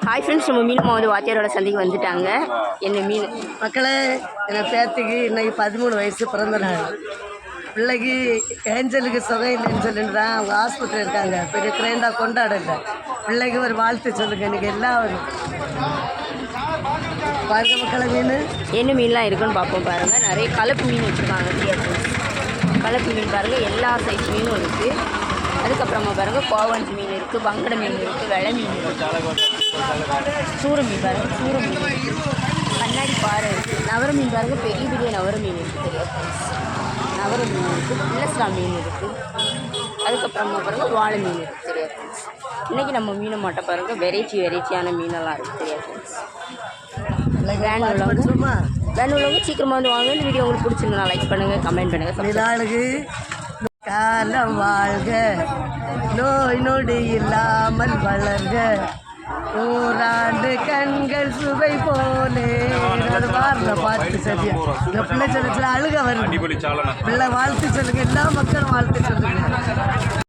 Hi friends, நம்ம மீன் வந்து வாத்தியாரோட சந்தைக்கு வந்துட்டாங்க. என்ன மீன் மக்களே, எங்கள் பேத்திக்கு இன்னைக்கு 13 வயசு பிறந்த நாள். பிள்ளைக்கு ஏஞ்சலுக்கு சுகம் இல்லைன்னு சொல்லிட்டு தான் அவங்க ஹாஸ்பிட்டல் இருக்காங்க. பெரிய கிரைண்டாக கொண்டாடல. பிள்ளைக்கு ஒரு வாழ்த்து சொல்லுங்க. இன்றைக்கி எல்லாரும் பாருங்க மக்களை, மீன் என்ன மீன்லாம் இருக்குன்னு பார்ப்போம். பாருங்கள், நிறைய கலப்பு மீன் வச்சுருக்காங்க. கலப்பு மீன் பாருங்கள், எல்லா சைஸ் மீனும் இருக்குது. அதுக்கப்புறமா பாருங்கள், கோவஞ்சி மீன் இருக்குது, வங்கடை மீன் இருக்குது, வெள்ளை மீன் இருக்குது, சூர மீன் பாருங்கள், சூர மீன் இருக்குது, கண்ணாடி பாறை இருக்குது, நவர மீன் பாருங்கள், பெரிய பெரிய நவர மீன் இருக்குது. தெரியாது, நவர மீன் இருக்குது, பிள்ளஸ்லா மீன் இருக்குது. அதுக்கப்புறமா பாருங்கள், வாழை மீன் இருக்குது. தெரியாது, இன்றைக்கி நம்ம மீனை மட்டும் பாருங்கள், வெரைட்டியான மீனெல்லாம் இருக்குது. தெரியாது, வேணுள்ளவங்க சீக்கிரமாக வந்து வாங்க. இந்த வீடியோ உங்களுக்கு பிடிச்சிருந்தா லைக் பண்ணுங்கள், கமெண்ட் பண்ணுங்கள். நாளுக்கு காலம் வாழ்க, நோய் நொடி இல்லாமல் வளர்க, நூறாண்டு கண்கள் சுவை போலே. பார்த்து சரியா இந்த பிள்ளை சொல்லத்துல அழுக வருது. பிள்ளை வாழ்த்து சொல்லுங்க, எல்லா மக்களும் வாழ்த்து சொல்லுங்க.